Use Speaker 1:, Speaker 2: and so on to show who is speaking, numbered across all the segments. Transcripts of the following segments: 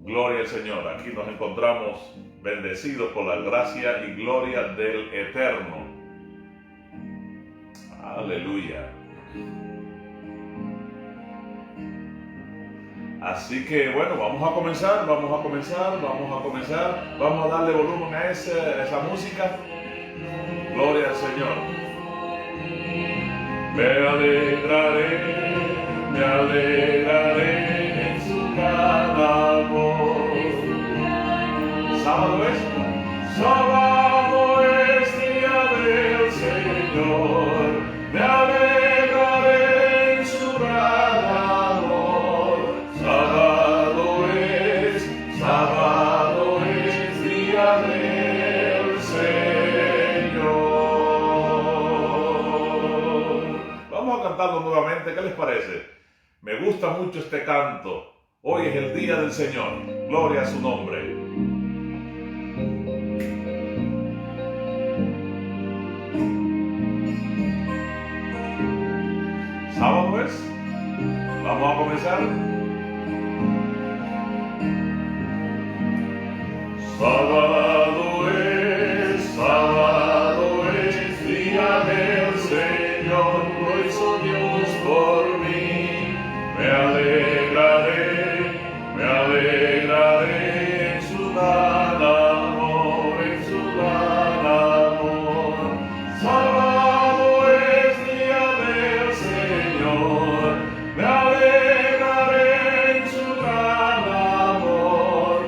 Speaker 1: Gloria al Señor. Aquí nos encontramos bendecidos por la gracia y gloria del Eterno. Aleluya. Así que bueno, vamos a comenzar. Vamos a darle volumen a esa música. Gloria al Señor. Me alegraré en su cada voz. Sábado es día del Señor. Me alegraré en su gran amor. Sábado es día del Señor. Vamos a cantarlo nuevamente, ¿qué les parece? Me gusta mucho este canto. Hoy es el día del Señor. Gloria a su nombre. ¿Sábado es? Vamos a comenzar. Sábado es día del Señor, lo hizo Dios por mí. Me alegraré en su gran amor, Sábado es día del Señor, me alegraré en su gran amor.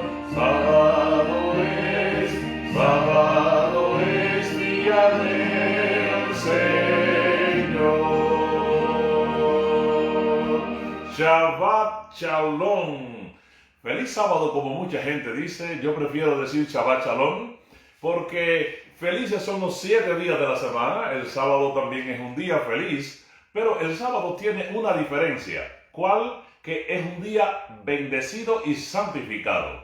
Speaker 1: Sábado es día del Señor. Shabbat Shalom. Feliz sábado, como mucha gente dice. Yo prefiero decir Shabbat Shalom porque felices son los 7 días de la semana. El sábado también es un día feliz, pero el sábado tiene una diferencia. ¿Cuál? Que es un día bendecido y santificado.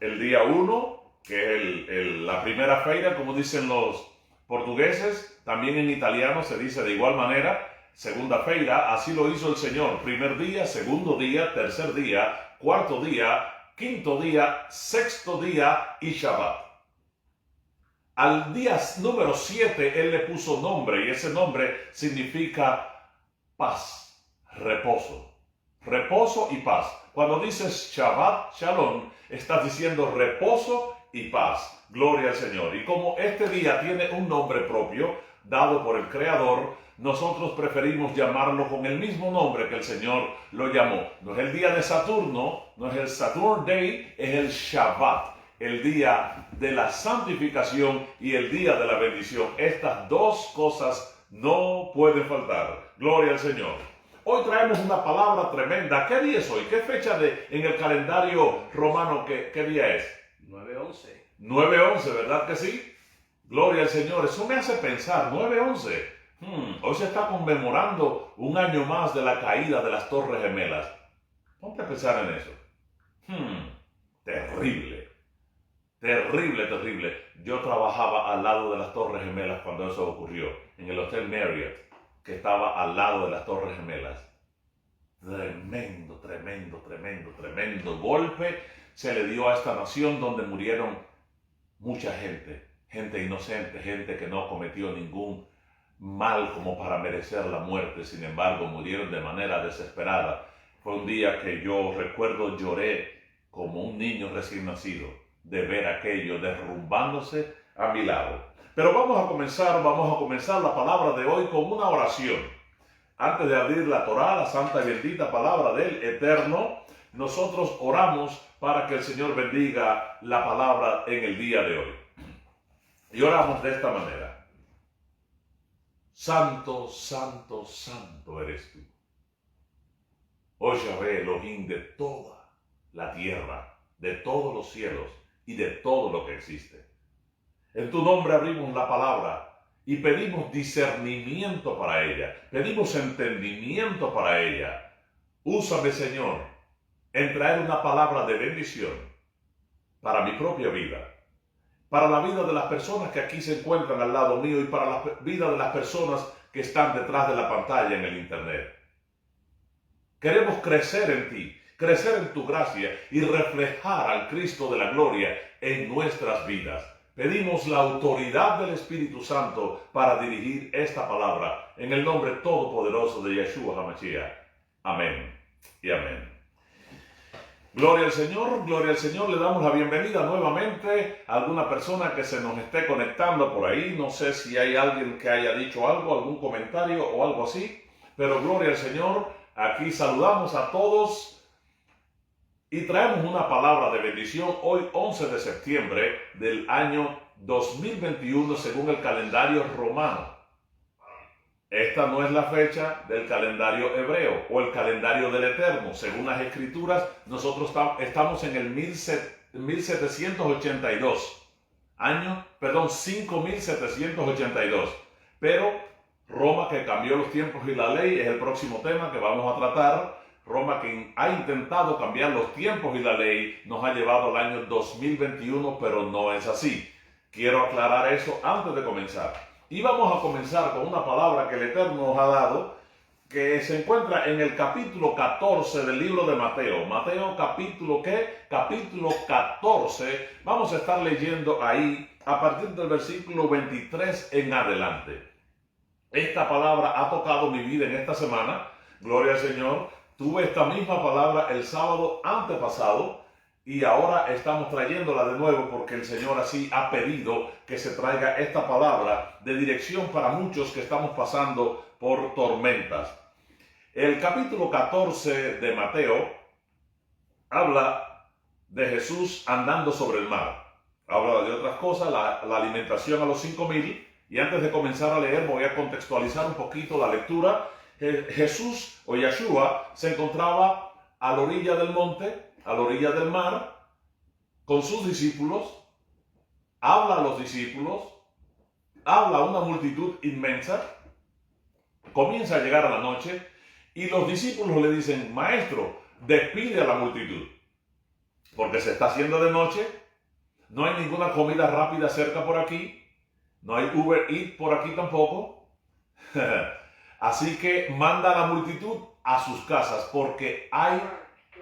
Speaker 1: El día 1, que es la primera feira, como dicen los portugueses, también en italiano se dice de igual manera, segunda feira, así lo hizo el Señor. Primer día, segundo día, tercer día, cuarto día, quinto día, sexto día y Shabbat. Al día número 7 Él le puso nombre, y ese nombre significa paz, reposo y paz. Cuando dices Shabbat Shalom, estás diciendo reposo y paz. Gloria al Señor. Y como este día tiene un nombre propio, dado por el Creador, nosotros preferimos llamarlo con el mismo nombre que el Señor lo llamó. No es el día de Saturno, no es el Saturn Day, es el Shabbat, el día de la santificación y el día de la bendición. Estas dos cosas no pueden faltar. Gloria al Señor. Hoy traemos una palabra tremenda. ¿Qué día es hoy? ¿Qué fecha en el calendario romano? ¿Qué día es?
Speaker 2: 9/11.
Speaker 1: 9/11, ¿verdad que sí? Gloria al Señor. Eso me hace pensar, 9/11. Hoy se está conmemorando un año más de la caída de las Torres Gemelas. Ponte a pensar en eso. Terrible. Yo trabajaba al lado de las Torres Gemelas cuando eso ocurrió, en el Hotel Marriott, que estaba al lado de las Torres Gemelas. Tremendo golpe se le dio a esta nación donde murieron mucha gente inocente, gente que no cometió ningún mal como para merecer la muerte. Sin embargo, murieron de manera desesperada. Fue un día que yo recuerdo, lloré como un niño recién nacido de ver aquello derrumbándose a mi lado. Pero vamos a comenzar la palabra de hoy con una oración. Antes de abrir la Torá, la santa y bendita palabra del Eterno, nosotros oramos para que el Señor bendiga la palabra en el día de hoy. Y oramos de esta manera. Santo, santo, santo eres tú, oh Yahvé Elohim, de toda la tierra, de todos los cielos y de todo lo que existe. En tu nombre abrimos la palabra y pedimos discernimiento para ella, pedimos entendimiento para ella. Úsame, Señor, en traer una palabra de bendición para mi propia vida, para la vida de las personas que aquí se encuentran al lado mío y para la vida de las personas que están detrás de la pantalla en el internet. Queremos crecer en ti, crecer en tu gracia y reflejar al Cristo de la gloria en nuestras vidas. Pedimos la autoridad del Espíritu Santo para dirigir esta palabra en el nombre todopoderoso de Yeshua HaMashiach. Amén y amén. Gloria al Señor, le damos la bienvenida nuevamente a alguna persona que se nos esté conectando por ahí. No sé si hay alguien que haya dicho algo, algún comentario o algo así, pero gloria al Señor, aquí saludamos a todos y traemos una palabra de bendición hoy 11 de septiembre del año 2021 según el calendario romano. Esta no es la fecha del calendario hebreo o el calendario del Eterno. Según las Escrituras, nosotros estamos en el 1782. 5782. Pero Roma, que cambió los tiempos y la ley, es el próximo tema que vamos a tratar. Roma, que ha intentado cambiar los tiempos y la ley, nos ha llevado al año 2021, pero no es así. Quiero aclarar eso antes de comenzar. Y vamos a comenzar con una palabra que el Eterno nos ha dado, que se encuentra en el capítulo 14 del libro de Mateo. Mateo capítulo, ¿qué? Capítulo 14. Vamos a estar leyendo ahí a partir del versículo 23 en adelante. Esta palabra ha tocado mi vida en esta semana. Gloria al Señor. Tuve esta misma palabra el sábado antepasado. Y ahora estamos trayéndola de nuevo porque el Señor así ha pedido que se traiga esta palabra de dirección para muchos que estamos pasando por tormentas. El capítulo 14 de Mateo habla de Jesús andando sobre el mar. Habla de otras cosas, la alimentación a los 5,000. Y antes de comenzar a leer voy a contextualizar un poquito la lectura. Jesús o Yeshua se encontraba a la orilla del monte, a la orilla del mar, con sus discípulos, habla a los discípulos, habla a una multitud inmensa, comienza a llegar a la noche y los discípulos le dicen: Maestro, despide a la multitud, porque se está haciendo de noche, no hay ninguna comida rápida cerca por aquí, no hay Uber Eats por aquí tampoco, así que manda a la multitud a sus casas porque hay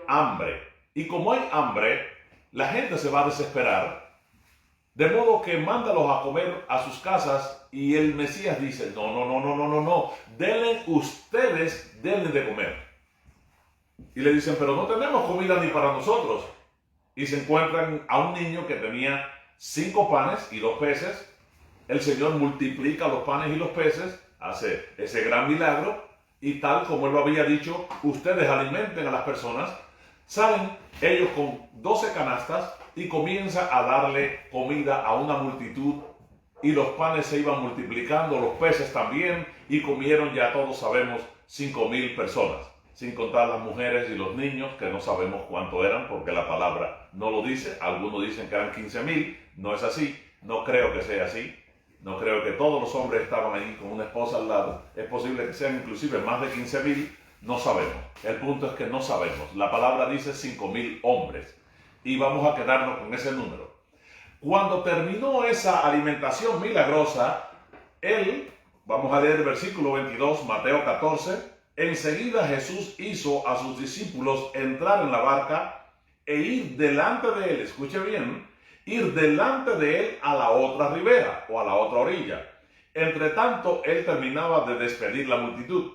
Speaker 1: hambre. Y como hay hambre, la gente se va a desesperar, de modo que mándalos a comer a sus casas. Y el Mesías dice: no, denle de comer. Y le dicen: pero no tenemos comida ni para nosotros. Y se encuentran a un niño que tenía 5 panes y 2 peces. El Señor multiplica los panes y los peces, hace ese gran milagro, y tal como Él lo había dicho, ustedes alimenten a las personas. Salen ellos con 12 canastas y comienza a darle comida a una multitud, y los panes se iban multiplicando, los peces también, y comieron, ya todos sabemos, 5,000 personas, sin contar las mujeres y los niños, que no sabemos cuánto eran porque la palabra no lo dice. Algunos dicen que eran 15,000, no es así, no creo que sea así. No creo que todos los hombres estaban ahí con una esposa al lado. Es posible que sean inclusive más de 15,000. No sabemos. El punto es que no sabemos. La palabra dice 5,000 hombres. Y vamos a quedarnos con ese número. Cuando terminó esa alimentación milagrosa, vamos a leer el versículo 22, Mateo 14. Enseguida Jesús hizo a sus discípulos entrar en la barca e ir delante de él. Escuche bien. Ir delante de él a la otra ribera o a la otra orilla. Entre tanto, él terminaba de despedir la multitud.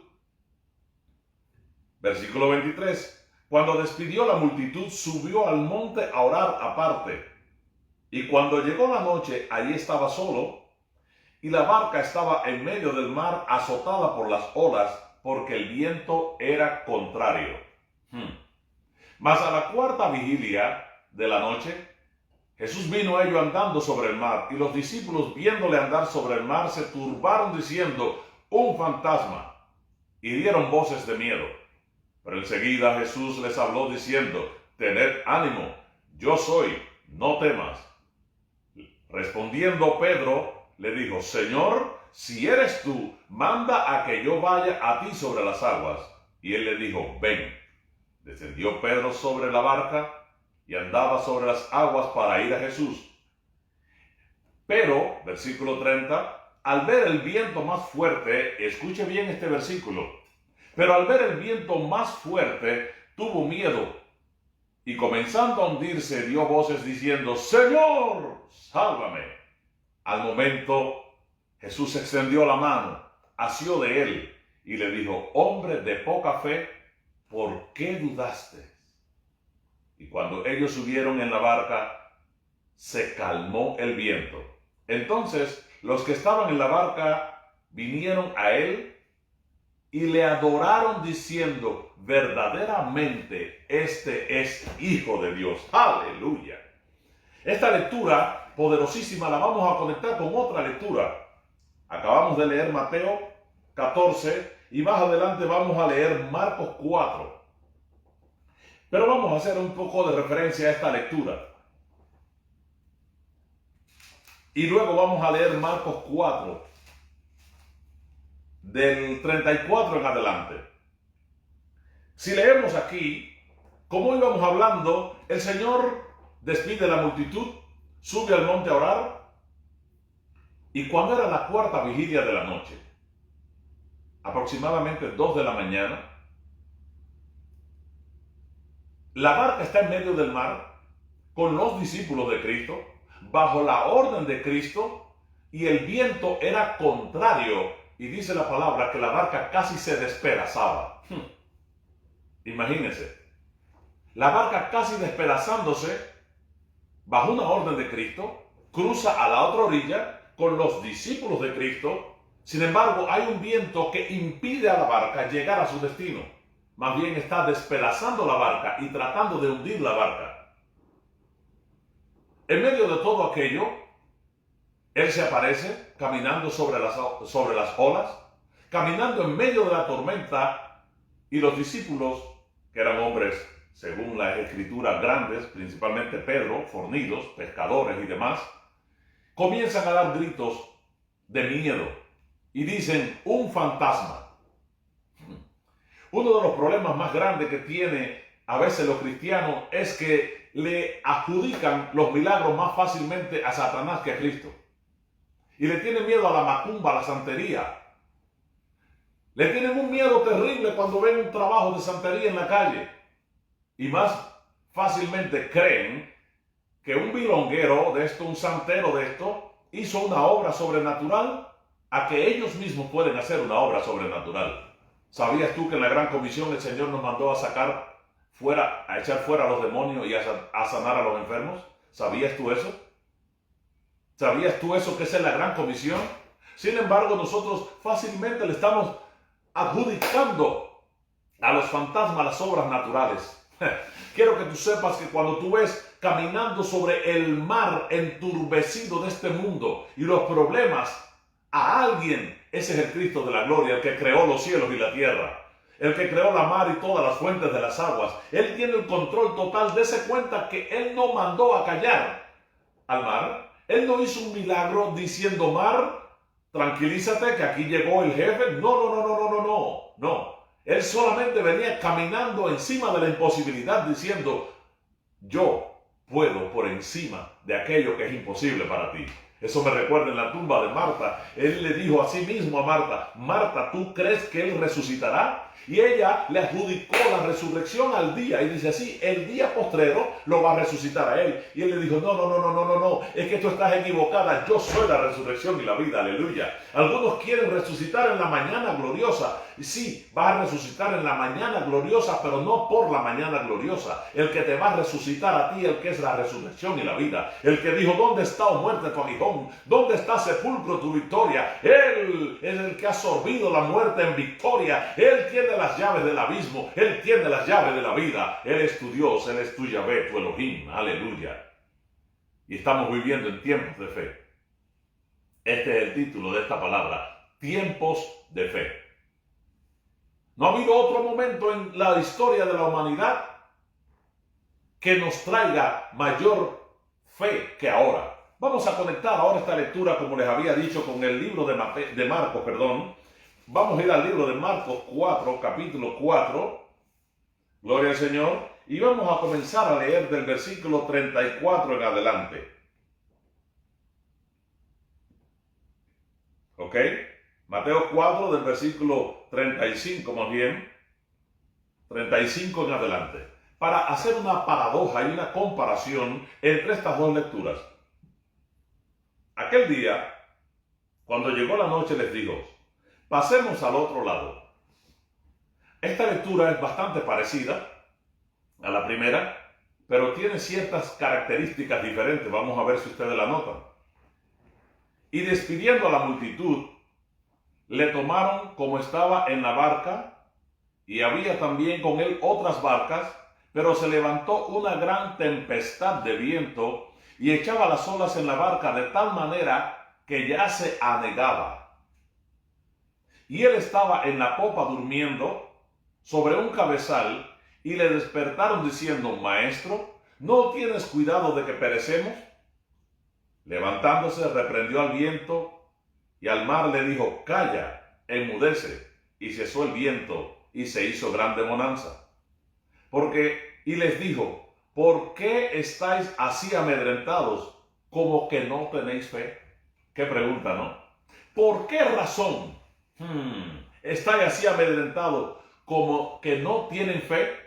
Speaker 1: Versículo 23. Cuando despidió la multitud, subió al monte a orar aparte. Y cuando llegó la noche, allí estaba solo, y la barca estaba en medio del mar, azotada por las olas, porque el viento era contrario. Mas a la 4ª vigilia de la noche, Jesús vino a ellos andando sobre el mar, y los discípulos, viéndole andar sobre el mar, se turbaron diciendo: un fantasma, y dieron voces de miedo. Pero enseguida Jesús les habló diciendo: tened ánimo, yo soy, no temas. Respondiendo Pedro, le dijo: Señor, si eres tú, manda a que yo vaya a ti sobre las aguas. Y él le dijo: ven. Descendió Pedro sobre la barca y andaba sobre las aguas para ir a Jesús. Pero, versículo 30, al ver el viento más fuerte, escuche bien este versículo, pero al ver el viento más fuerte, tuvo miedo y comenzando a hundirse dio voces diciendo, Señor, sálvame. Al momento Jesús extendió la mano, asió de él y le dijo, hombre de poca fe, ¿por qué dudaste? Y cuando ellos subieron en la barca, se calmó el viento. Entonces los que estaban en la barca vinieron a él y le adoraron diciendo, verdaderamente este es Hijo de Dios. Aleluya. Esta lectura poderosísima la vamos a conectar con otra lectura. Acabamos de leer Mateo 14 y más adelante vamos a leer Marcos 4. Pero vamos a hacer un poco de referencia a esta lectura. Y luego vamos a leer Marcos 4, del 34 en adelante. Si leemos aquí, como íbamos hablando, el Señor despide a la multitud, sube al monte a orar, y cuando era la cuarta vigilia de la noche, aproximadamente 2 de la mañana, la barca está en medio del mar, con los discípulos de Cristo, bajo la orden de Cristo, y el viento era contrario, y dice la palabra que la barca casi se despedazaba. Imagínense, la barca casi despedazándose, bajo una orden de Cristo, cruza a la otra orilla con los discípulos de Cristo. Sin embargo, hay un viento que impide a la barca llegar a su destino. Más bien está despedazando la barca y tratando de hundir la barca. En medio de todo aquello, Él se aparece caminando sobre las olas, caminando en medio de la tormenta, y los discípulos, que eran hombres, según las escrituras, grandes, principalmente Pedro, fornidos, pescadores y demás, comienzan a dar gritos de miedo y dicen, un fantasma. Uno de los problemas más grandes que tiene a veces los cristianos es que le adjudican los milagros más fácilmente a Satanás que a Cristo. Y le tienen miedo a la macumba, a la santería. Le tienen un miedo terrible cuando ven un trabajo de santería en la calle. Y más fácilmente creen que un bilonguero de esto, un santero de esto, hizo una obra sobrenatural a que ellos mismos pueden hacer una obra sobrenatural. ¿Sabías tú que en la gran comisión el Señor nos mandó a sacar fuera, a echar fuera a los demonios y a sanar a los enfermos? ¿Sabías tú eso? ¿Sabías tú eso que es la gran comisión? Sin embargo, nosotros fácilmente le estamos adjudicando a los fantasmas las obras naturales. Quiero que tú sepas que cuando tú ves caminando sobre el mar enturbecido de este mundo y los problemas a alguien, ese es el Cristo de la gloria, el que creó los cielos y la tierra, el que creó la mar y todas las fuentes de las aguas. Él tiene el control total. Dese cuenta que Él no mandó a callar al mar. Él no hizo un milagro diciendo, mar, tranquilízate que aquí llegó el jefe. No. Él solamente venía caminando encima de la imposibilidad diciendo, yo puedo por encima de aquello que es imposible para ti. Eso me recuerda en la tumba de Marta. Él le dijo a sí mismo a Marta, Marta, ¿tú crees que Él resucitará? Y ella le adjudicó la resurrección al día. Y dice así, el día postrero lo va a resucitar a Él. Y Él le dijo, no, es que tú estás equivocada. Yo soy la resurrección y la vida, aleluya. Algunos quieren resucitar en la mañana gloriosa. Y sí, vas a resucitar en la mañana gloriosa, pero no por la mañana gloriosa. El que te va a resucitar a ti, el que es la resurrección y la vida. El que dijo, ¿dónde está, oh muerte, tu aguijón? ¿Dónde está, sepulcro, tu victoria? Él es el que ha absorbido la muerte en victoria. Él tiene las llaves del abismo. Él tiene las llaves de la vida. Él es tu Dios, Él es tu Yahvé, tu Elohim. Aleluya. Y estamos viviendo en tiempos de fe. Este es el título de esta palabra. Tiempos de fe. No ha habido otro momento en la historia de la humanidad que nos traiga mayor fe que ahora. Vamos a conectar ahora esta lectura, como les había dicho, con el libro de Marcos. Vamos a ir al libro de Marcos 4, capítulo 4. Gloria al Señor. Y vamos a comenzar a leer del versículo 34 en adelante. ¿Ok? Mateo 4 del versículo 35 más bien. 35 en adelante. para hacer una paradoja y una comparación entre estas dos lecturas. Aquel día, cuando llegó la noche, les dijo, pasemos al otro lado. Esta lectura es bastante parecida a la primera, pero tiene ciertas características diferentes. Vamos a ver si ustedes la notan. Y despidiendo a la multitud, le tomaron como estaba en la barca, y había también con él otras barcas, pero se levantó una gran tempestad de viento y echaba las olas en la barca de tal manera que ya se anegaba. Y él estaba en la popa durmiendo sobre un cabezal, y le despertaron diciendo, Maestro, ¿no tienes cuidado de que perecemos? Levantándose, reprendió al viento y al mar le dijo, calla, enmudece. Y cesó el viento y se hizo grande bonanza. Y les dijo, ¿por qué estáis así amedrentados como que no tenéis fe? Qué pregunta, ¿no? ¿Por qué razón estáis así amedrentados como que no tienen fe?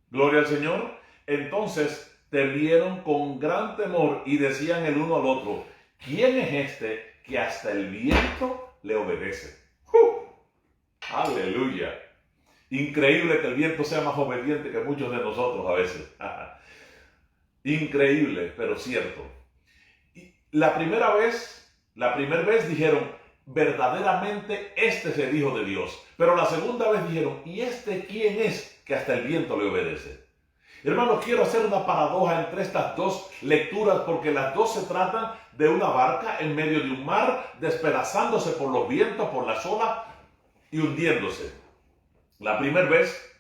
Speaker 1: Gloria al Señor. Entonces temieron con gran temor y decían el uno al otro, ¿quién es este que hasta el viento le obedece? Aleluya. Increíble que el viento sea más obediente que muchos de nosotros a veces. Increíble, pero cierto. Y la primera vez dijeron, verdaderamente este es el Hijo de Dios. Pero la segunda vez dijeron, ¿y este quién es que hasta el viento le obedece? Hermanos, quiero hacer una paradoja entre estas dos lecturas porque las dos se tratan de una barca en medio de un mar, despedazándose por los vientos, por las olas y hundiéndose. La primera vez,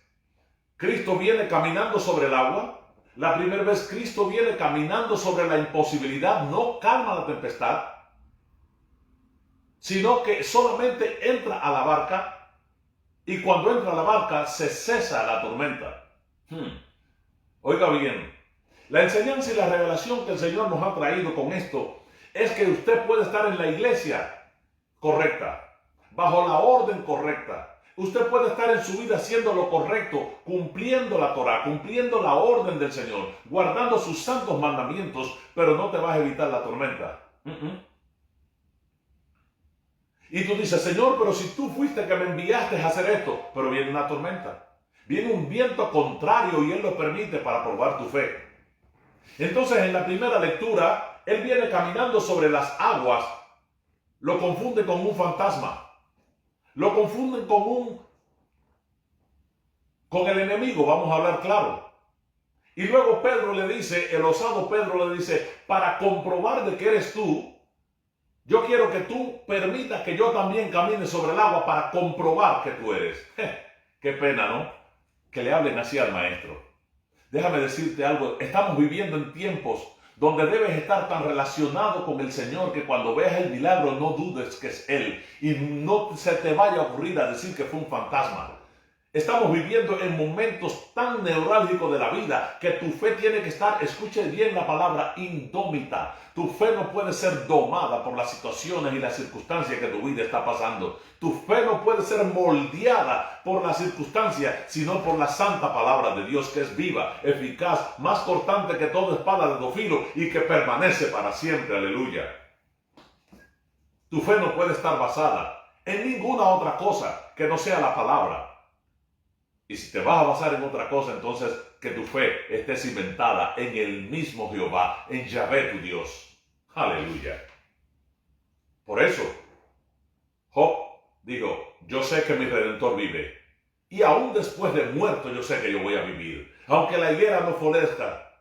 Speaker 1: Cristo viene caminando sobre el agua. La primera vez, Cristo viene caminando sobre la imposibilidad, no calma la tempestad, sino que solamente entra a la barca y cuando entra a la barca se cesa la tormenta. Oiga bien, la enseñanza y la revelación que el Señor nos ha traído con esto es que usted puede estar en la iglesia correcta, bajo la orden correcta. Usted puede estar en su vida haciendo lo correcto, cumpliendo la Torah, cumpliendo la orden del Señor, guardando sus santos mandamientos, pero no te vas a evitar la tormenta. Y tú dices, Señor, pero si tú fuiste que me enviaste a hacer esto, pero viene una tormenta. Viene un viento contrario y Él lo permite para probar tu fe. Entonces, en la primera lectura, Él viene caminando sobre las aguas, lo confunde con un fantasma. Lo confunden con el enemigo, vamos a hablar claro. Y luego Pedro le dice, el osado Pedro le dice, para comprobar de que eres tú, yo quiero que tú permitas que yo también camine sobre el agua para comprobar que tú eres. Qué pena, ¿no? Que le hablen así al maestro. Déjame decirte algo, estamos viviendo en tiempos donde debes estar tan relacionado con el Señor que cuando veas el milagro no dudes que es Él y no se te vaya a ocurrir a decir que fue un fantasma. Estamos viviendo en momentos tan neurálgicos de la vida que tu fe tiene que estar, escuche bien la palabra, indómita. Tu fe no puede ser domada por las situaciones y las circunstancias que tu vida está pasando. Tu fe no puede ser moldeada por las circunstancias, sino por la santa palabra de Dios que es viva, eficaz, más cortante que toda espada de dos filos y que permanece para siempre. Aleluya. Tu fe no puede estar basada en ninguna otra cosa que no sea la palabra. Y si te vas a basar en otra cosa, entonces que tu fe esté cimentada en el mismo Jehová, en Yahvé tu Dios. Aleluya. Por eso, Job dijo, yo sé que mi Redentor vive. Y aún después de muerto yo sé que yo voy a vivir. Aunque la higuera no florezca.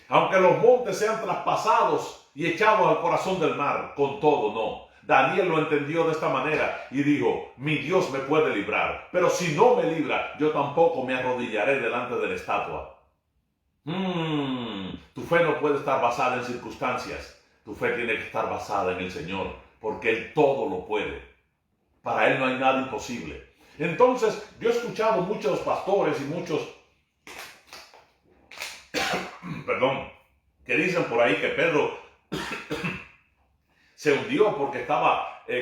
Speaker 1: Aunque los montes sean traspasados y echados al corazón del mar, con todo no. Daniel lo entendió de esta manera y dijo, mi Dios me puede librar, pero si no me libra, yo tampoco me arrodillaré delante de la estatua. Tu fe no puede estar basada en circunstancias, tu fe tiene que estar basada en el Señor, porque Él todo lo puede. Para Él no hay nada imposible. Entonces, yo he escuchado muchos pastores y muchos, que dicen por ahí que Pedro se hundió porque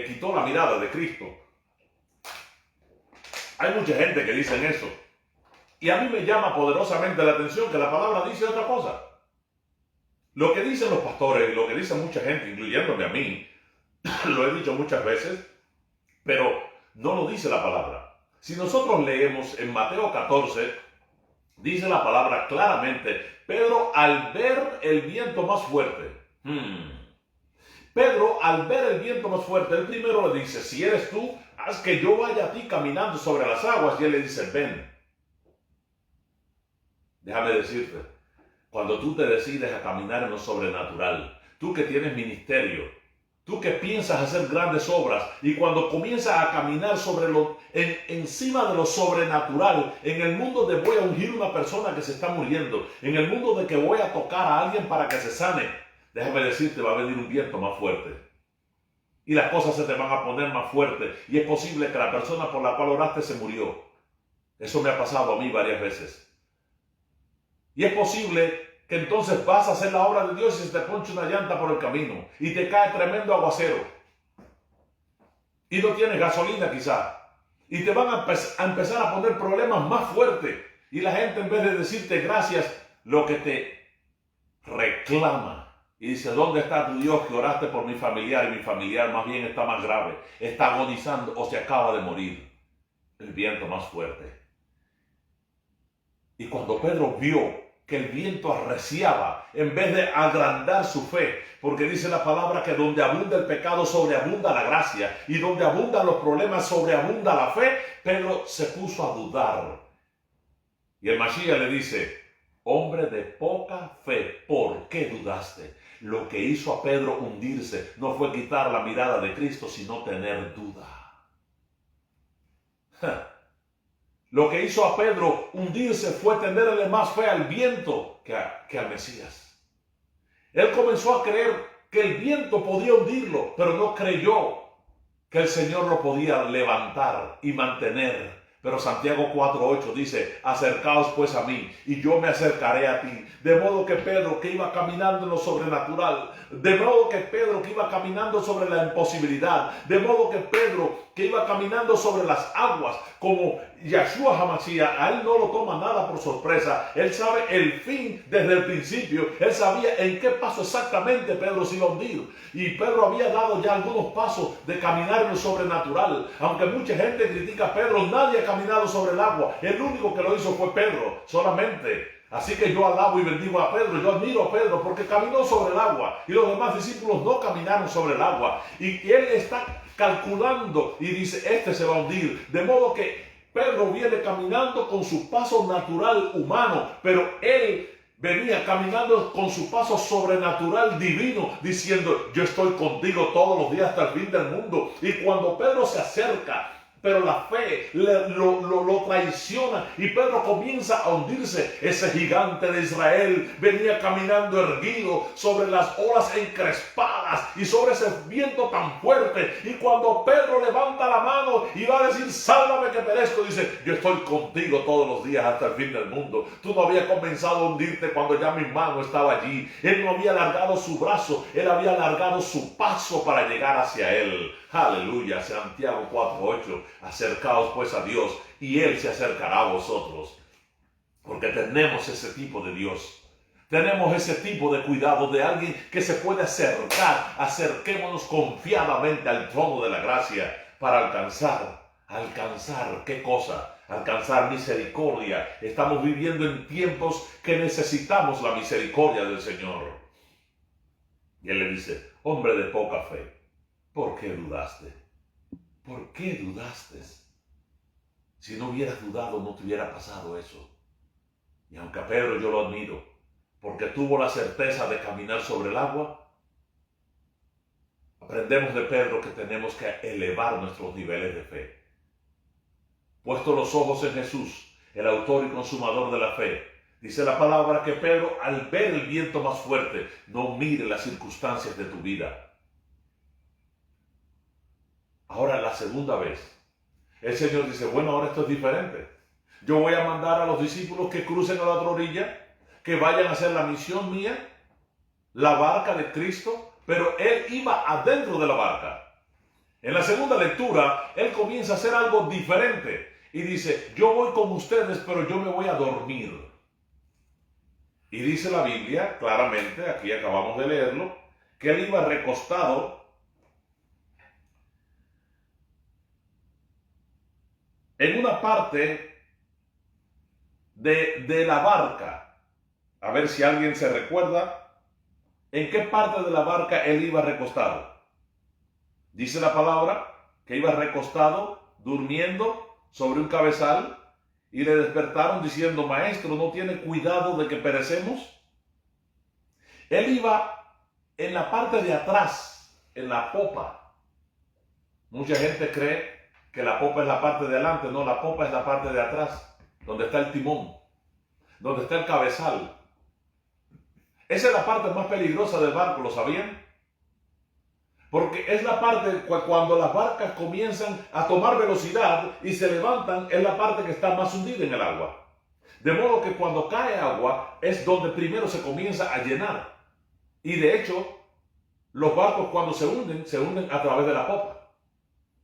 Speaker 1: quitó la mirada de Cristo. Hay mucha gente que dicen eso. Y a mí me llama poderosamente la atención que la palabra dice otra cosa. Lo que dicen los pastores y lo que dice mucha gente, incluyéndome a mí, lo he dicho muchas veces, pero no lo dice la palabra. Si nosotros leemos en Mateo 14, dice la palabra claramente, Pedro al ver el viento más fuerte, Pedro al ver el viento más fuerte, él primero le dice, si eres tú, haz que yo vaya a ti caminando sobre las aguas. Y él le dice, ven. Déjame decirte, cuando tú te decides a caminar en lo sobrenatural, tú que tienes ministerio, tú que piensas hacer grandes obras, y cuando comienzas a caminar encima de lo sobrenatural, en el mundo de voy a ungir a una persona que se está muriendo, en el mundo de que voy a tocar a alguien para que se sane, déjame decirte, va a venir un viento más fuerte. Y las cosas se te van a poner más fuertes, y es posible que la persona por la cual oraste se murió. Eso me ha pasado a mí varias veces. Y es posible que entonces vas a hacer la obra de Dios y se te ponche una llanta por el camino y te cae tremendo aguacero y no tienes gasolina quizá y te van a empezar a poner problemas más fuertes, y la gente, en vez de decirte gracias, lo que te reclama y dice, ¿dónde está tu Dios que oraste por mi familiar? Y mi familiar más bien está más grave, está agonizando o se acaba de morir. El viento más fuerte. Y cuando Pedro vio que el viento arreciaba, en vez de agrandar su fe, porque dice la palabra que donde abunda el pecado sobreabunda la gracia, y donde abundan los problemas sobreabunda la fe, Pedro se puso a dudar. Y el Mashiach le dice, hombre de poca fe, ¿por qué dudaste? Lo que hizo a Pedro hundirse no fue quitar la mirada de Cristo, sino tener duda. Lo que hizo a Pedro hundirse fue tenerle más fe al viento que al Mesías. Él comenzó a creer que el viento podía hundirlo, pero no creyó que el Señor lo podía levantar y mantener. Pero Santiago 4:8 dice, acercaos pues a mí y yo me acercaré a ti. De modo que Pedro, que iba caminando en lo sobrenatural, de modo que Pedro, que iba caminando sobre la imposibilidad, de modo que Pedro, que iba caminando sobre las aguas, como Yeshua HaMashiach, a él no lo toma nada por sorpresa. Él sabe el fin desde el principio. Él sabía en qué paso exactamente Pedro se iba a hundir. Y Pedro había dado ya algunos pasos de caminar en lo sobrenatural. Aunque mucha gente critica a Pedro, nadie ha caminado sobre el agua. El único que lo hizo fue Pedro, solamente. Así que yo alabo y bendigo a Pedro, yo admiro a Pedro porque caminó sobre el agua y los demás discípulos no caminaron sobre el agua. Y él está calculando y dice, este se va a hundir. De modo que Pedro viene caminando con su paso natural humano, pero él venía caminando con su paso sobrenatural divino, diciendo, yo estoy contigo todos los días hasta el fin del mundo. Y cuando Pedro se acerca, pero la fe lo traiciona y Pedro comienza a hundirse. Ese gigante de Israel venía caminando erguido sobre las olas encrespadas y sobre ese viento tan fuerte. Y cuando Pedro levanta la mano y va a decir, sálvame que perezco, dice, yo estoy contigo todos los días hasta el fin del mundo. Tú no habías comenzado a hundirte cuando ya mi mano estaba allí. Él no había alargado su brazo, él había alargado su paso para llegar hacia él. Aleluya. Santiago 4:8, acercaos pues a Dios y Él se acercará a vosotros. Porque tenemos ese tipo de Dios. Tenemos ese tipo de cuidado de alguien que se puede acercar. Acerquémonos confiadamente al trono de la gracia para alcanzar, ¿qué cosa? Alcanzar misericordia. Estamos viviendo en tiempos que necesitamos la misericordia del Señor. Y Él le dice, hombre de poca fe, ¿por qué dudaste? ¿Por qué dudaste? Si no hubieras dudado, no te hubiera pasado eso. Y aunque a Pedro yo lo admiro, porque tuvo la certeza de caminar sobre el agua, aprendemos de Pedro que tenemos que elevar nuestros niveles de fe. Puesto los ojos en Jesús, el autor y consumador de la fe, dice la palabra que Pedro, al ver el viento más fuerte, no mire las circunstancias de tu vida. Ahora, la segunda vez, el Señor dice, bueno, ahora esto es diferente. Yo voy a mandar a los discípulos que crucen a la otra orilla, que vayan a hacer la misión mía, la barca de Cristo, pero Él iba adentro de la barca. En la segunda lectura, Él comienza a hacer algo diferente. y dice, yo voy con ustedes, pero yo me voy a dormir. Y dice la Biblia, claramente, aquí acabamos de leerlo, que él iba recostado en una parte de la barca. A ver si alguien se recuerda en qué parte de la barca él iba recostado. Dice la palabra que iba recostado, durmiendo sobre un cabezal, y le despertaron diciendo, maestro, ¿no tiene cuidado de que perecemos? Él iba en la parte de atrás, en la popa. Mucha gente cree que la popa es la parte de adelante. No, la popa es la parte de atrás, donde está el timón, donde está el cabezal. Esa es la parte más peligrosa del barco, ¿lo sabían? Porque es la parte cuando las barcas comienzan a tomar velocidad y se levantan, es la parte que está más hundida en el agua. De modo que cuando cae agua es donde primero se comienza a llenar. Y de hecho, los barcos cuando se hunden a través de la popa.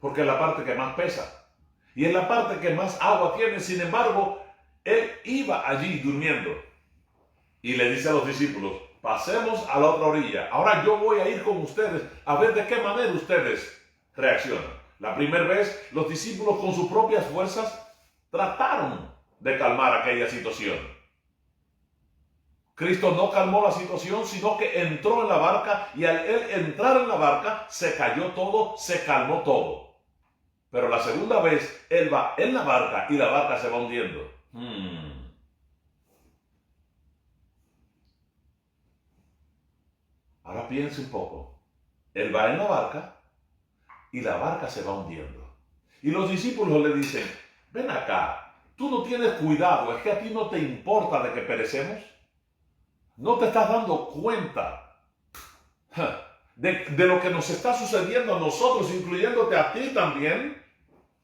Speaker 1: Porque es la parte que más pesa. Y es la parte que más agua tiene. Sin embargo, él iba allí durmiendo. Y le dice a los discípulos, pasemos a la otra orilla. Ahora yo voy a ir con ustedes a ver de qué manera ustedes reaccionan. La primera vez, los discípulos con sus propias fuerzas trataron de calmar aquella situación. Cristo no calmó la situación, sino que entró en la barca y al él entrar en la barca se cayó todo, se calmó todo. Pero la segunda vez, él va en la barca y la barca se va hundiendo. Ahora piense un poco. Él va en la barca y la barca se va hundiendo. Y los discípulos le dicen, ven acá, tú no tienes cuidado, es que a ti no te importa de que perecemos. No te estás dando cuenta de lo que nos está sucediendo a nosotros, incluyéndote a ti también.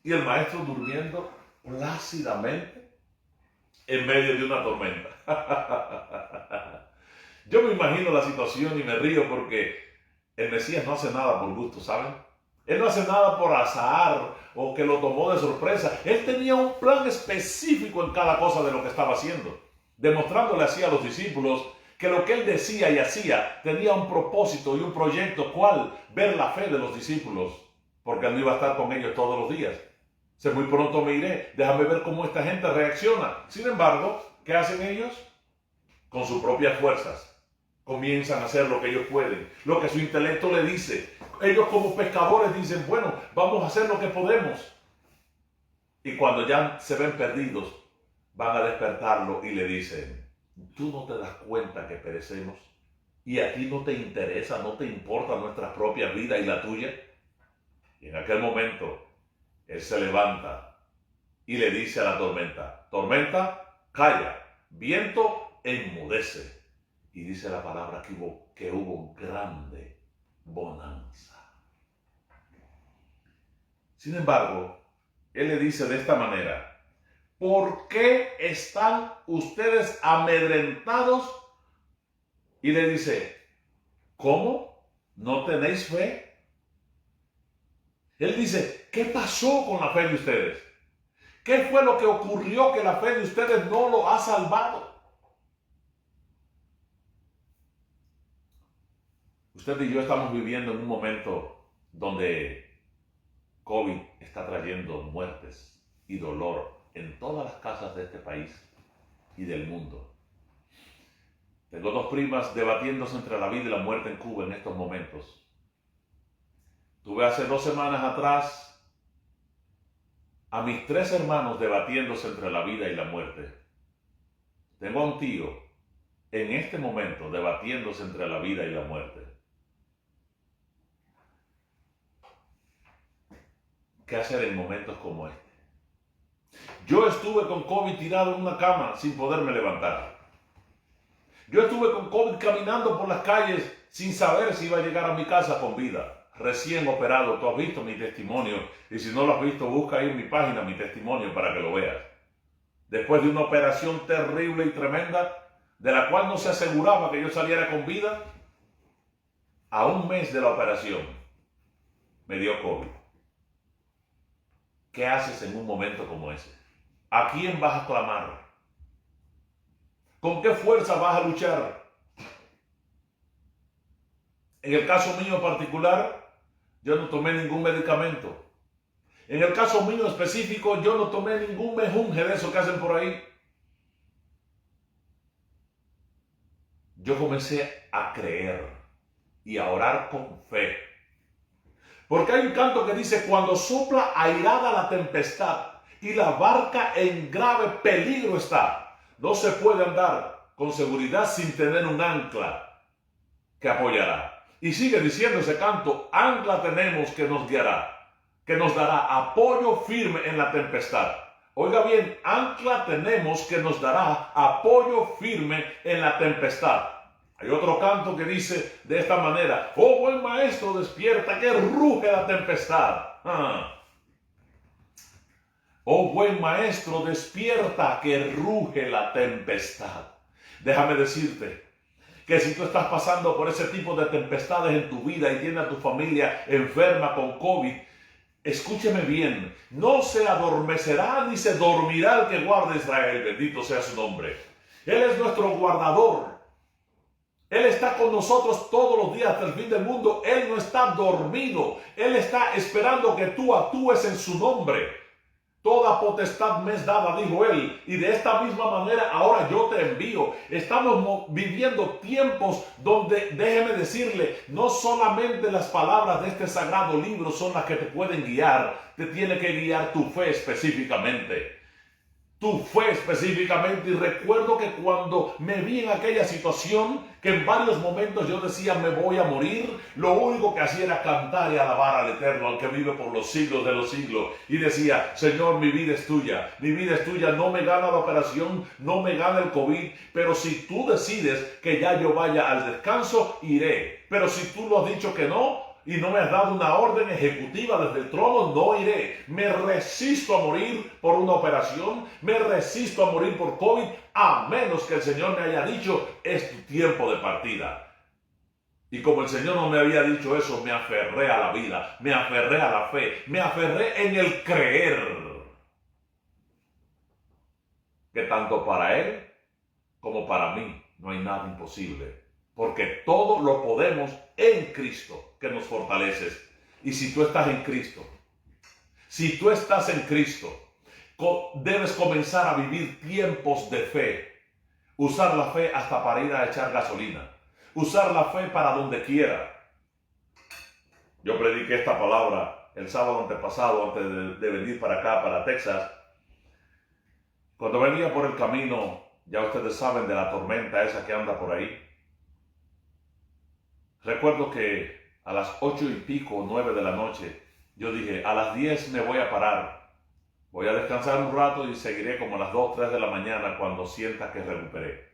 Speaker 1: Y el maestro durmiendo plácidamente en medio de una tormenta. Yo me imagino la situación y me río porque el Mesías no hace nada por gusto, ¿saben? Él no hace nada por azar o que lo tomó de sorpresa. Él tenía un plan específico en cada cosa de lo que estaba haciendo, demostrándole así a los discípulos que lo que él decía y hacía tenía un propósito y un proyecto, ¿cuál? Ver la fe de los discípulos, porque él no iba a estar con ellos todos los días. Muy pronto me iré, déjame ver cómo esta gente reacciona. Sin embargo, ¿qué hacen ellos? Con sus propias fuerzas comienzan a hacer lo que ellos pueden, lo que su intelecto le dice. Ellos como pescadores dicen, bueno, vamos a hacer lo que podemos. Y cuando ya se ven perdidos, van a despertarlo y le dicen, ¿tú no te das cuenta que perecemos? ¿Y a ti no te interesa, no te importa nuestra propia vida y la tuya? Y en aquel momento, él se levanta y le dice a la tormenta, tormenta, calla, viento, enmudece. Y dice la palabra que hubo grande bonanza. Sin embargo, él le dice de esta manera, ¿por qué están ustedes amedrentados? Y le dice, ¿cómo? ¿No tenéis fe? Él dice, ¿qué pasó con la fe de ustedes? ¿Qué fue lo que ocurrió que la fe de ustedes no lo ha salvado? Usted y yo estamos viviendo en un momento donde COVID está trayendo muertes y dolor en todas las casas de este país y del mundo. Tengo dos primas debatiéndose entre la vida y la muerte en Cuba en estos momentos. Tuve hace 2 semanas atrás a mis 3 hermanos debatiéndose entre la vida y la muerte. Tengo a un tío en este momento debatiéndose entre la vida y la muerte. ¿Qué hacer en momentos como este? Yo estuve con COVID tirado en una cama sin poderme levantar. Yo estuve con COVID caminando por las calles sin saber si iba a llegar a mi casa con vida. Recién operado, tú has visto mi testimonio. Y si no lo has visto, busca ahí en mi página mi testimonio para que lo veas. Después de una operación terrible y tremenda, de la cual no se aseguraba que yo saliera con vida, a 1 mes de la operación me dio COVID. ¿Qué haces en un momento como ese? ¿A quién vas a clamar? ¿Con qué fuerza vas a luchar? En el caso mío particular, yo no tomé ningún medicamento. En el caso mío específico, yo no tomé ningún mejunje de eso que hacen por ahí. Yo comencé a creer y a orar con fe. Porque hay un canto que dice, cuando sopla airada la tempestad y la barca en grave peligro está, no se puede andar con seguridad sin tener un ancla que apoyará. Y sigue diciendo ese canto, ancla tenemos que nos guiará, que nos dará apoyo firme en la tempestad. Oiga bien, ancla tenemos que nos dará apoyo firme en la tempestad. Hay otro canto que dice de esta manera, oh buen maestro, despierta que ruge la tempestad. Oh buen maestro, despierta que ruge la tempestad. Déjame decirte que si tú estás pasando por ese tipo de tempestades en tu vida y tienes a tu familia enferma con COVID, escúcheme bien, no se adormecerá ni se dormirá el que guarda Israel, bendito sea su nombre. Él es nuestro guardador. Él está con nosotros todos los días hasta el fin del mundo. Él no está dormido. Él está esperando que tú actúes en su nombre. Toda potestad me es dada, dijo él, y de esta misma manera ahora yo te envío. Estamos viviendo tiempos donde, déjeme decirle, no solamente las palabras de este sagrado libro son las que te pueden guiar, te tiene que guiar tu fe específicamente. Tu fe específicamente. Y recuerdo que cuando me vi en aquella situación, que en varios momentos yo decía me voy a morir, lo único que hacía era cantar y alabar al Eterno, al que vive por los siglos de los siglos, y decía, Señor, mi vida es tuya, no me gana la operación, no me gana el COVID, pero si tú decides que ya yo vaya al descanso, iré, pero si tú lo has dicho que no, y no me has dado una orden ejecutiva desde el trono, no iré. Me resisto a morir por una operación, me resisto a morir por COVID, a menos que el Señor me haya dicho, es tu tiempo de partida. Y como el Señor no me había dicho eso, me aferré a la vida, me aferré a la fe, me aferré en el creer. Que tanto para Él como para mí no hay nada imposible. Porque todo lo podemos en Cristo, que nos fortalece. Y si tú estás en Cristo, debes comenzar a vivir tiempos de fe. Usar la fe hasta para ir a echar gasolina. Usar la fe para donde quiera. Yo prediqué esta palabra el sábado antepasado, antes de venir para acá, para Texas. Cuando venía por el camino, ya ustedes saben de la tormenta esa que anda por ahí. Recuerdo que a las 8 y pico o 9 de la noche, yo dije, a las 10 me voy a parar. Voy a descansar un rato y seguiré como a las 2 o 3 de la mañana cuando sienta que recuperé.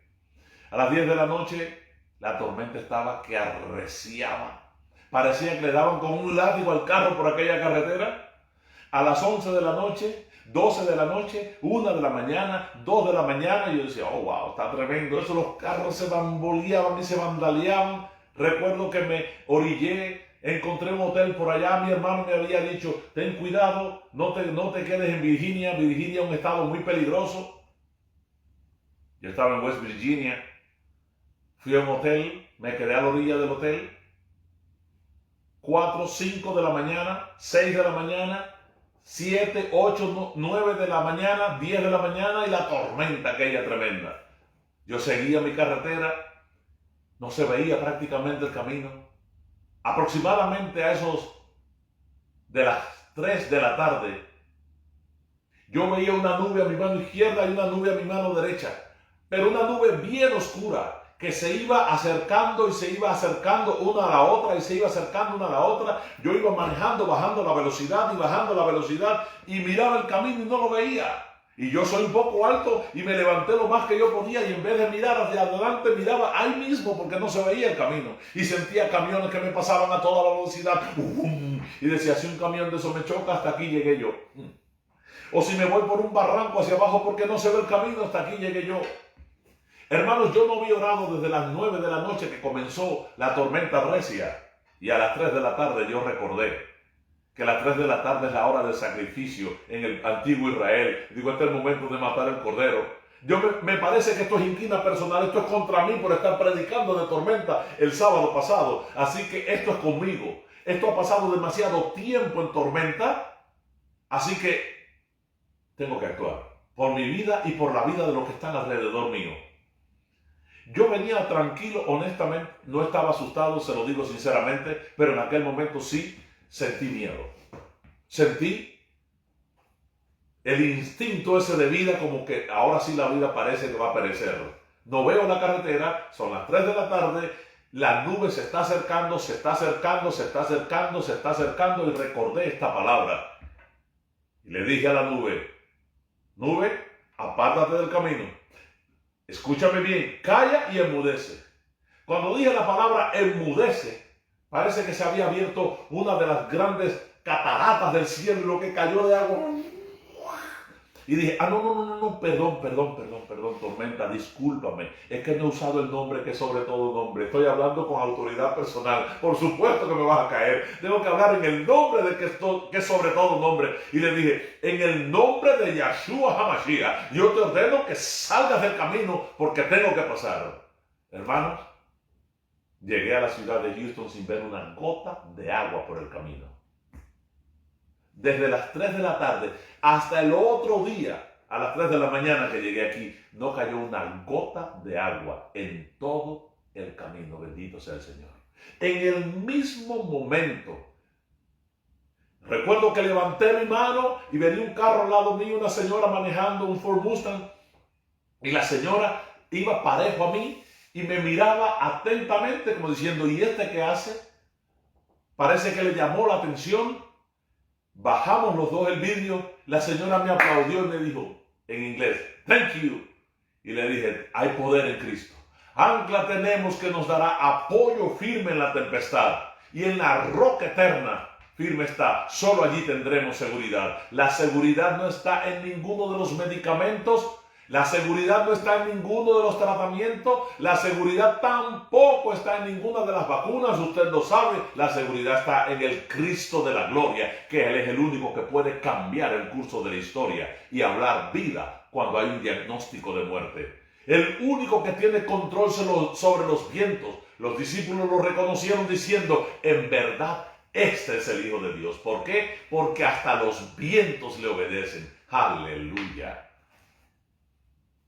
Speaker 1: A las 10 de la noche, la tormenta estaba que arreciaba. Parecía que le daban con un látigo al carro por aquella carretera. A las 11 de la noche, 12 de la noche, 1 de la mañana, 2 de la mañana, y yo decía, oh wow, está tremendo. Eso, los carros se bamboleaban y se vandaleaban. Recuerdo que me orillé, encontré un hotel por allá, mi hermano me había dicho, ten cuidado, no te quedes en Virginia, Virginia es un estado muy peligroso. Yo estaba en West Virginia, fui a un hotel, me quedé a la orilla del hotel, 4, 5 de la mañana, 6 de la mañana, 7, 8, 9 de la mañana, 10 de la mañana y la tormenta aquella tremenda. Yo seguía mi carretera, no se veía prácticamente el camino. Aproximadamente a esos de las 3 de la tarde, yo veía una nube a mi mano izquierda y una nube a mi mano derecha, pero una nube bien oscura que se iba acercando y se iba acercando una a la otra y se iba acercando una a la otra. Yo iba manejando, bajando la velocidad y bajando la velocidad y miraba el camino y no lo veía. Y yo soy un poco alto y me levanté lo más que yo podía y en vez de mirar hacia adelante miraba ahí mismo porque no se veía el camino. Y sentía camiones que me pasaban a toda la velocidad. Y decía, si un camión de eso me choca, hasta aquí llegué yo. O si me voy por un barranco hacia abajo porque no se ve el camino, hasta aquí llegué yo. Hermanos, yo no había orado desde las 9 de la noche que comenzó la tormenta recia. Y a las 3 de la tarde yo recordé que las 3 de la tarde es la hora del sacrificio en el antiguo Israel. Digo, este es el momento de matar el cordero. Me parece que esto es inquina personal, esto es contra mí por estar predicando de tormenta el sábado pasado. Así que esto es conmigo. Esto ha pasado demasiado tiempo en tormenta, así que tengo que actuar por mi vida y por la vida de los que están alrededor mío. Yo venía tranquilo, honestamente, no estaba asustado, se lo digo sinceramente, pero en aquel momento sí sentí miedo. Sentí el instinto ese de vida, como que ahora sí la vida parece que va a perecer. No veo la carretera, son las 3 de la tarde, la nube se está acercando, se está acercando, se está acercando, se está acercando, y recordé esta palabra. Y le dije a la nube, nube, apártate del camino. Escúchame bien, calla y enmudece. Cuando dije la palabra enmudece, parece que se había abierto una de las grandes cataratas del cielo y lo que cayó de agua. Y dije, no, perdón, tormenta, discúlpame. Es que no he usado el nombre que es sobre todo nombre. Estoy hablando con autoridad personal. Por supuesto que me vas a caer. Tengo que hablar en el nombre de que es sobre todo nombre. Y le dije, en el nombre de Yahshua HaMashiach, yo te ordeno que salgas del camino porque tengo que pasar. Hermanos, llegué a la ciudad de Houston sin ver una gota de agua por el camino. Desde las 3 de la tarde hasta el otro día, a las 3 de la mañana que llegué aquí, no cayó una gota de agua en todo el camino. Bendito sea el Señor. En el mismo momento, recuerdo que levanté mi mano y venía un carro al lado mío, una señora manejando un Ford Mustang, y la señora iba parejo a mí y me miraba atentamente como diciendo, ¿y este qué hace? Parece que le llamó la atención. Bajamos los dos el vidrio, la señora me aplaudió y me dijo en inglés, thank you. Y le dije, hay poder en Cristo. Ancla tenemos que nos dará apoyo firme en la tempestad, y en la roca eterna firme está. Solo allí tendremos seguridad. La seguridad no está en ninguno de los medicamentos. La seguridad no está en ninguno de los tratamientos. La seguridad tampoco está en ninguna de las vacunas. Usted lo sabe. La seguridad está en el Cristo de la gloria, que Él es el único que puede cambiar el curso de la historia y hablar vida cuando hay un diagnóstico de muerte. El único que tiene control sobre los vientos. Los discípulos lo reconocieron diciendo, en verdad, este es el Hijo de Dios. ¿Por qué? Porque hasta los vientos le obedecen. Aleluya.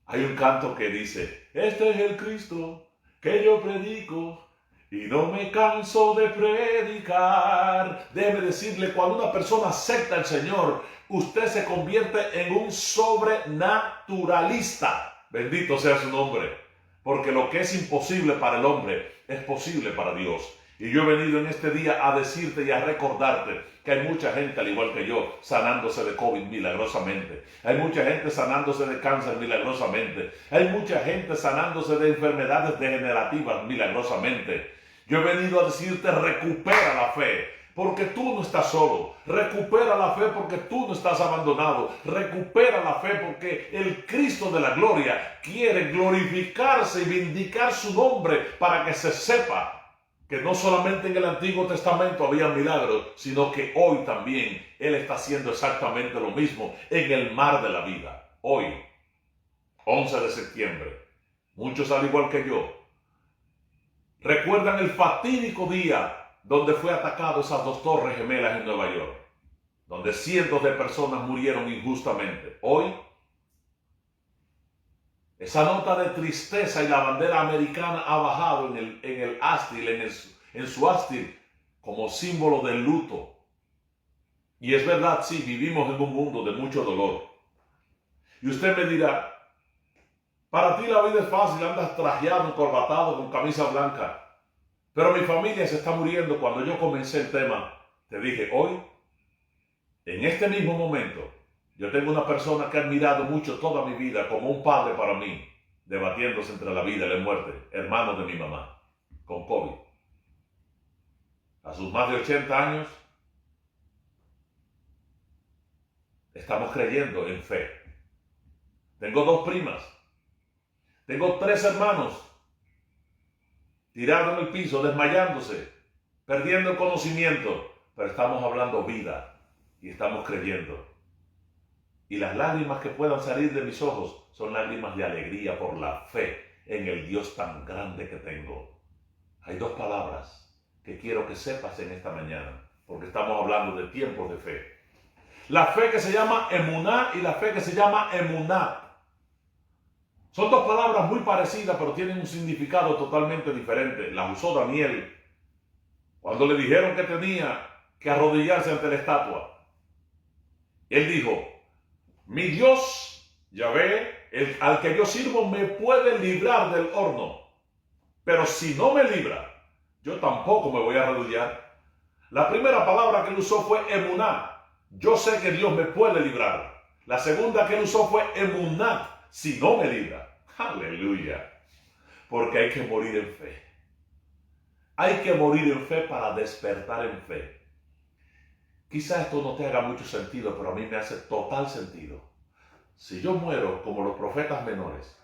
Speaker 1: Hay un canto que dice, este es el Cristo que yo predico y no me canso de predicar. Déjeme decirle, cuando una persona acepta al Señor, usted se convierte en un sobrenaturalista. Bendito sea su nombre, porque lo que es imposible para el hombre es posible para Dios. Y yo he venido en este día a decirte y a recordarte que hay mucha gente, al igual que yo, sanándose de COVID milagrosamente. Hay mucha gente sanándose de cáncer milagrosamente. Hay mucha gente sanándose de enfermedades degenerativas milagrosamente. Yo he venido a decirte, recupera la fe, porque tú no estás solo. Recupera la fe porque tú no estás abandonado. Recupera la fe porque el Cristo de la gloria quiere glorificarse y vindicar su nombre para que se sepa que no solamente en el Antiguo Testamento había milagros, sino que hoy también Él está haciendo exactamente lo mismo en el mar de la vida. Hoy, 11 de septiembre, muchos al igual que yo, recuerdan el fatídico día donde fue atacado esas dos torres gemelas en Nueva York, donde cientos de personas murieron injustamente. Hoy, esa nota de tristeza y la bandera americana ha bajado en el ástil, en su ástil, como símbolo del luto. Y es verdad, sí, vivimos en un mundo de mucho dolor. Y usted me dirá, para ti la vida es fácil, andas trajeado, corbatado, con camisa blanca. Pero mi familia se está muriendo. Cuando yo comencé el tema, te dije, hoy, en este mismo momento, yo tengo una persona que he admirado mucho toda mi vida, como un padre para mí, debatiéndose entre la vida y la muerte, hermano de mi mamá, con COVID. A sus más de 80 años, estamos creyendo en fe. Tengo 2 primas, tengo 3 hermanos, tirados en el piso, desmayándose, perdiendo el conocimiento. pero estamos hablando vida y estamos creyendo. Y las lágrimas que puedan salir de mis ojos son lágrimas de alegría por la fe en el Dios tan grande que tengo. Hay dos palabras que quiero que sepas en esta mañana, porque estamos hablando de tiempos de fe. La fe que se llama emuná y la fe que se llama emunat. Son dos palabras muy parecidas, pero tienen un significado totalmente diferente. Las usó Daniel cuando le dijeron que tenía que arrodillarse ante la estatua. Él dijo: mi Dios, Yahvé, al que yo sirvo, me puede librar del horno. Pero si no me libra, yo tampoco me voy a arrodillar. La primera palabra que él usó fue emuná. Yo sé que Dios me puede librar. La segunda que él usó fue emunat. Si no me libra. Aleluya. Porque hay que morir en fe. Hay que morir en fe para despertar en fe. Quizás esto no te haga mucho sentido, pero a mí me hace total sentido. Si yo muero como los profetas menores,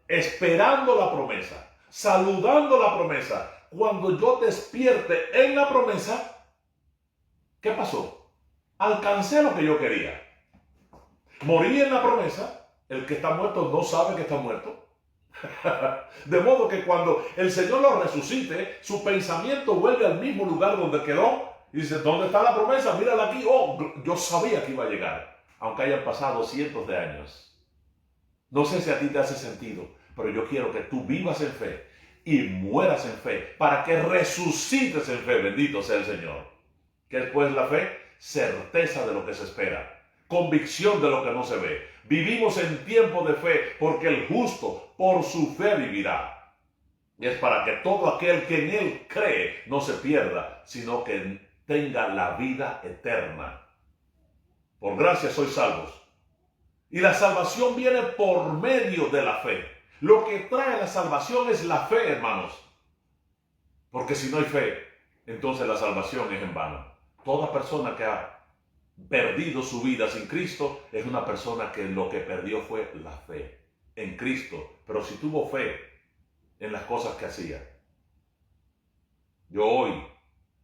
Speaker 1: esperando la promesa, saludando la promesa, cuando yo despierte en la promesa, ¿qué pasó? Alcancé lo que yo quería. Morí en la promesa. El que está muerto no sabe que está muerto. De modo que cuando el Señor lo resucite, su pensamiento vuelve al mismo lugar donde quedó. Y dice: ¿dónde está la promesa? Mírala aquí. Oh, yo sabía que iba a llegar, aunque hayan pasado cientos de años. No sé si a ti te hace sentido, pero yo quiero que tú vivas en fe y mueras en fe, para que resucites en fe. Bendito sea el Señor. ¿Qué es pues la fe? Certeza de lo que se espera, convicción de lo que no se ve. Vivimos en tiempo de fe, porque el justo por su fe vivirá. Y es para que todo aquel que en él cree no se pierda, sino que tenga la vida eterna. Por gracia sois salvos. Y la salvación viene por medio de la fe. Lo que trae la salvación es la fe, hermanos. Porque si no hay fe, entonces la salvación es en vano. Toda persona que ha perdido su vida sin Cristo es una persona que lo que perdió fue la fe en Cristo, pero si tuvo fe en las cosas que hacía. Yo hoy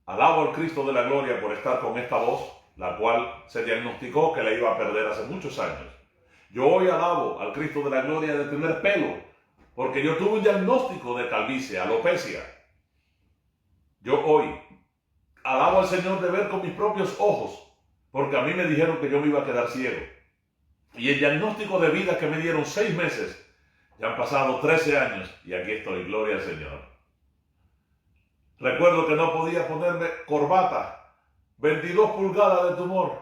Speaker 1: alabo al Cristo de la gloria por estar con esta voz, la cual se diagnosticó que la iba a perder hace muchos años. Yo hoy alabo al Cristo de la gloria de tener pelo, porque yo tuve un diagnóstico de calvicie, alopecia. Yo hoy alabo al Señor de ver con mis propios ojos, porque a mí me dijeron que yo me iba a quedar ciego. Y el diagnóstico de vida que me dieron 6 meses, ya han pasado 13 años y aquí estoy, gloria al Señor. Recuerdo que no podía ponerme corbata, 22 pulgadas de tumor.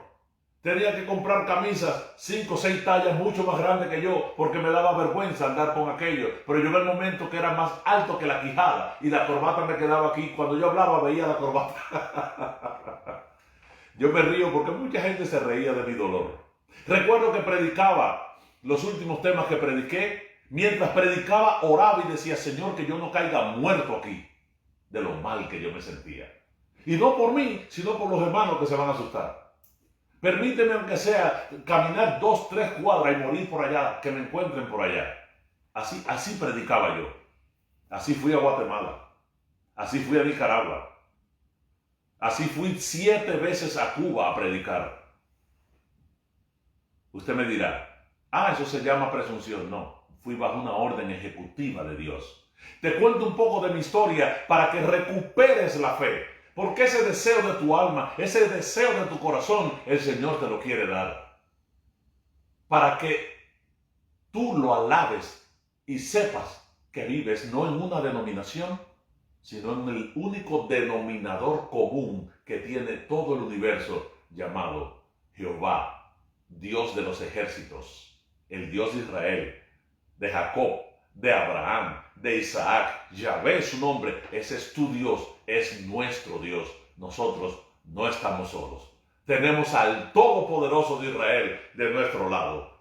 Speaker 1: Tenía que comprar camisas 5 o 6 tallas mucho más grandes que yo, porque me daba vergüenza andar con aquello. Pero llegó el momento que era más alto que la quijada y la corbata me quedaba aquí. Cuando yo hablaba veía la corbata. Yo me río porque mucha gente se reía de mi dolor. Recuerdo que predicaba, los últimos temas que prediqué, mientras predicaba oraba y decía: Señor, que yo no caiga muerto aquí, de lo mal que yo me sentía. Y no por mí, sino por los hermanos que se van a asustar. Permíteme, aunque sea, caminar 2, 3 cuadras y morir por allá, que me encuentren por allá. Así predicaba yo. Así fui a Guatemala. Así fui a Nicaragua. Así fui 7 veces a Cuba a predicar. Usted me dirá: eso se llama presunción. No, fui bajo una orden ejecutiva de Dios. Te cuento un poco de mi historia para que recuperes la fe. Porque ese deseo de tu alma, ese deseo de tu corazón, el Señor te lo quiere dar. Para que tú lo alabes y sepas que vives no en una denominación, sino en el único denominador común que tiene todo el universo, llamado Jehová, Dios de los ejércitos, el Dios de Israel, de Jacob, de Abraham, de Isaac. Yahvé es su nombre. Ese es tu Dios, es nuestro Dios. Nosotros no estamos solos. Tenemos al Todopoderoso de Israel de nuestro lado.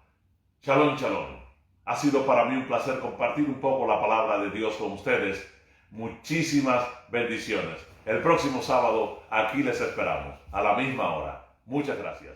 Speaker 1: Shalom, shalom. Ha sido para mí un placer compartir un poco la palabra de Dios con ustedes. Muchísimas bendiciones. El próximo sábado aquí les esperamos, a la misma hora. Muchas gracias.